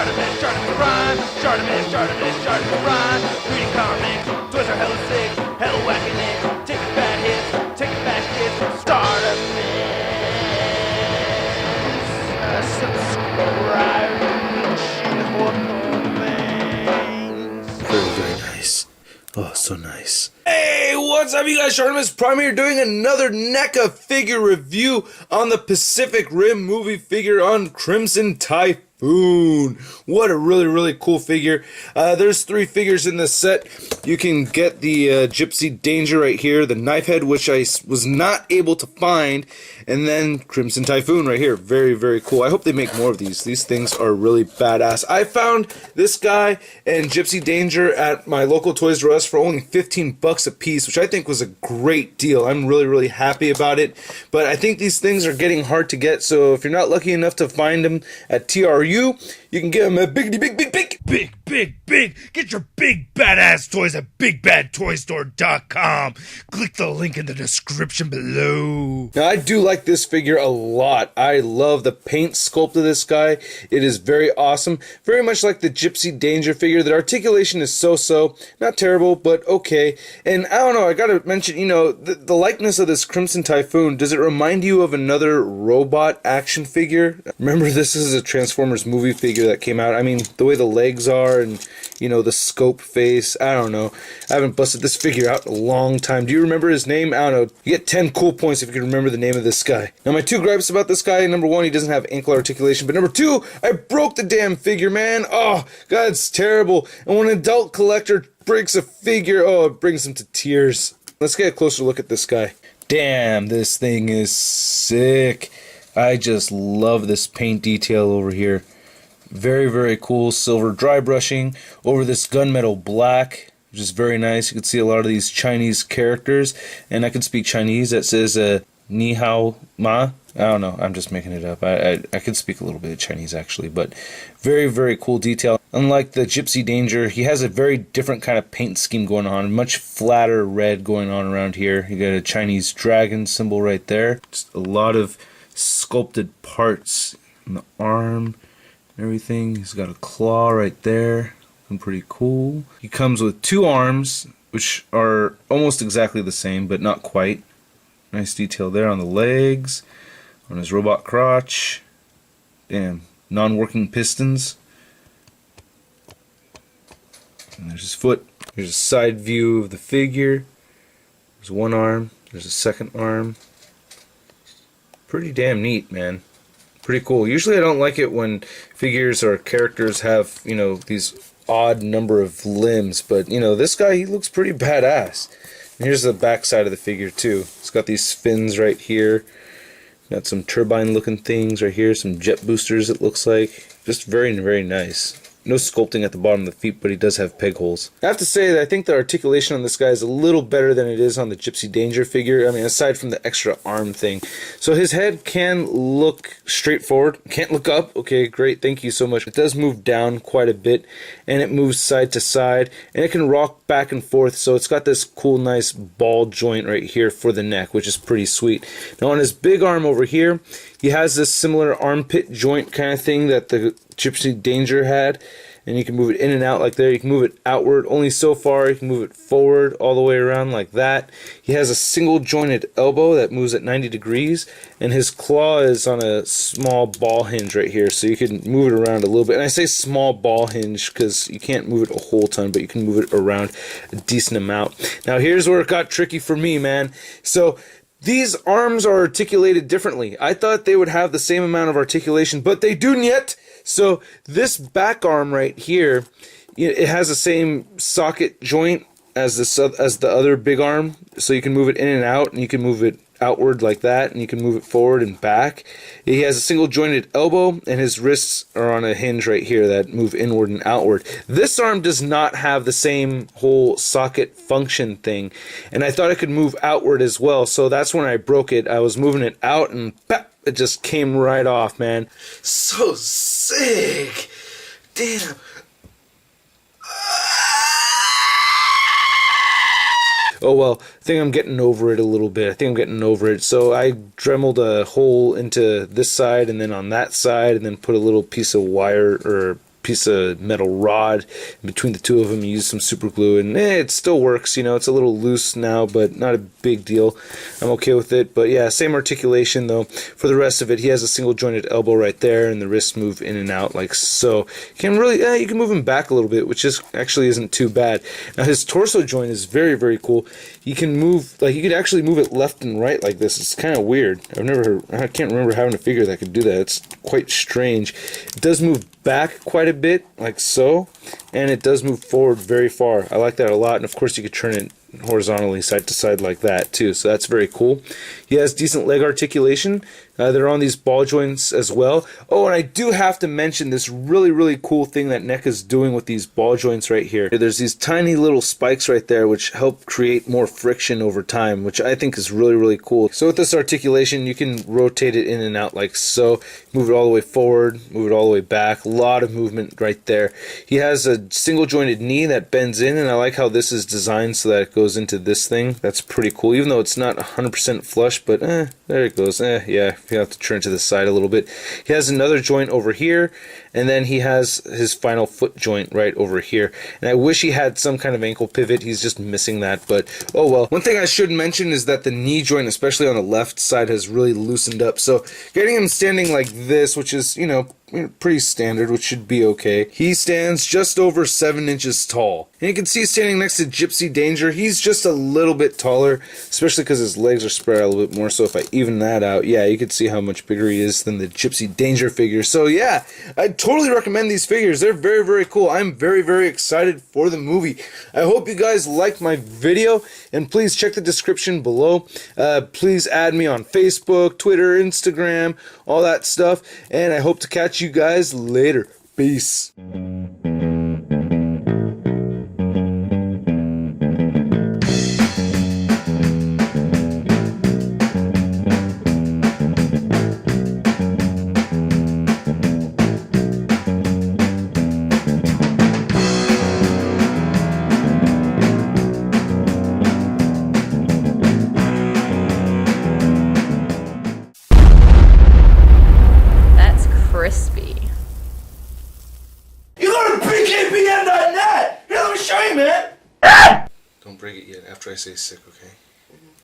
Charlemagne rhyme. Charlemagne rhyme. Reading comics, toys are hella sick, hella whacking it. Taking bad hits, taking bad shits. Start a mix. Subscribe. Very, very nice. Oh, so nice. Hey, what's up, you guys? Charlemagne Prime here doing another NECA figure review on the Pacific Rim movie figure on Crimson Typhoon. What a really, really cool figure. There's 3 figures in this set. You can get the Gypsy Danger right here, the knife head, which I was not able to find, and then Crimson Typhoon right here. Very, very cool. I hope they make more of these. These things are really badass. I found this guy and Gypsy Danger at my local Toys R Us for only 15 bucks a piece, which I think was a great deal. I'm really, really happy about it. But I think these things are getting hard to get, so if you're not lucky enough to find them at TRU, you can get them at big. Get your big badass toys at BigBadToyStore.com. Click the link in the description below. Now, I do like this figure a lot. I love the paint sculpt of this guy. It is very awesome. Very much like the Gypsy Danger figure. The articulation is so-so. Not terrible, but okay. And I don't know, I gotta mention, you know, the likeness of this Crimson Typhoon, does it remind you of another robot action figure? Remember, this is a Transformers movie figure that came out. I mean, the way the legs are and, you know, the scope face. I don't know. I haven't busted this figure out in a long time. Do you remember his name? I don't know. You get 10 cool points if you can remember the name of this guy. Now, my 2 gripes about this guy: number 1, he doesn't have ankle articulation, but number 2, I broke the damn figure, man. Oh, God, it's terrible. And when an adult collector breaks a figure, oh, it brings him to tears. Let's get a closer look at this guy. Damn, this thing is sick. I just love this paint detail over here. Very, very cool silver dry brushing over this gunmetal black, which is very nice. You can see a lot of these Chinese characters, and I can speak Chinese. That says Ni Hao Ma. I don't know, I'm just making it up. I can speak a little bit of Chinese actually, but very, very cool detail. Unlike the Gypsy Danger, he has a very different kind of paint scheme going on. Much flatter red going on around here. You got a Chinese dragon symbol right there. Just a lot of sculpted parts in the arm. Everything. He's got a claw right there. Looking pretty cool. He comes with 2 arms, which are almost exactly the same, but not quite. Nice detail there on the legs, on his robot crotch. Damn, non-working pistons. And there's his foot. Here's a side view of the figure. There's 1 arm. There's a 2nd arm. Pretty damn neat, man. Pretty cool. Usually I don't like it when figures or characters have, you know, these odd number of limbs, but, you know, this guy, he looks pretty badass. And here's the back side of the figure, too. It's got these fins right here. Got some turbine looking things right here, some jet boosters, it looks like. Just very, very nice. No sculpting at the bottom of the feet, but he does have peg holes. I have to say that I think the articulation on this guy is a little better than it is on the Gypsy Danger figure. I mean, aside from the extra arm thing. So his head can look straight forward. Can't look up. Okay, great. Thank you so much. It does move down quite a bit, and it moves side to side, and it can rock back and forth. So it's got this cool, nice ball joint right here for the neck, which is pretty sweet. Now on his big arm over here, he has this similar armpit joint kind of thing that the Gypsy Danger had, and you can move it in and out like there. You can move it outward only so far. You can move it forward all the way around like that. He has a single jointed elbow that moves at 90 degrees, and his claw is on a small ball hinge right here, so you can move it around a little bit. And I say small ball hinge because you can't move it a whole ton, but you can move it around a decent amount. Now here's where it got tricky for me, man. So these arms are articulated differently. I thought they would have the same amount of articulation, but they do not. So this back arm right here, it has the same socket joint as the other big arm, so you can move it in and out, and you can move it outward like that, and you can move it forward and back. He has a single jointed elbow, and his wrists are on a hinge right here that move inward and outward. This arm does not have the same whole socket function thing, and I thought it could move outward as well, so that's when I broke it. I was moving it out, and pop, it just came right off, man. So sick! Damn. Oh well, I think I'm getting over it a little bit. So I dremeled a hole into this side and then on that side, and then put a little piece of wire or piece of metal rod in between the two of them. You use some super glue, and it still works. You know, it's a little loose now, but not a big deal. I'm okay with it. But yeah, same articulation though. For the rest of it, he has a single jointed elbow right there, and the wrists move in and out like so. You can really, you can move him back a little bit, which is actually isn't too bad. Now his torso joint is very, very cool. You can move, like you could actually move it left and right like this. It's kind of weird. I can't remember having a figure that could do that. It's quite strange. It does move back quite a bit, like so, and it does move forward very far. I like that a lot, and of course you could turn it horizontally side to side like that too, so that's very cool. He has decent leg articulation. They're on these ball joints as well. Oh, and I do have to mention this really, really cool thing that NECA's doing with these ball joints right here. There's these tiny little spikes right there which help create more friction over time, which I think is really, really cool. So with this articulation, you can rotate it in and out like so. Move it all the way forward, move it all the way back. A lot of movement right there. He has a single jointed knee that bends in, and I like how this is designed so that it goes into this thing. That's pretty cool, even though it's not 100% flush, but there it goes. Yeah, you have to turn to the side a little bit. He has another joint over here, and then he has his final foot joint right over here. And I wish he had some kind of ankle pivot. He's just missing that, but oh well. One thing I should mention is that the knee joint, especially on the left side, has really loosened up. So getting him standing like this, which is, you know, pretty standard, which should be okay. He stands just over 7 inches tall. And you can see standing next to Gypsy Danger, he's just a little bit taller, especially because his legs are spread out a little bit more. So if I even that out, yeah, you can see how much bigger he is than the Gypsy Danger figure. So yeah, I totally recommend these figures. They're very, very cool. I'm very, very excited for the movie. I hope you guys liked my video, and please check the description below. Please add me on Facebook, Twitter, Instagram, all that stuff, and I hope to catch you guys later. Peace. Crispy. You go to bkbm.net! Here, let me show you, man! Don't break it yet after I say sick, okay?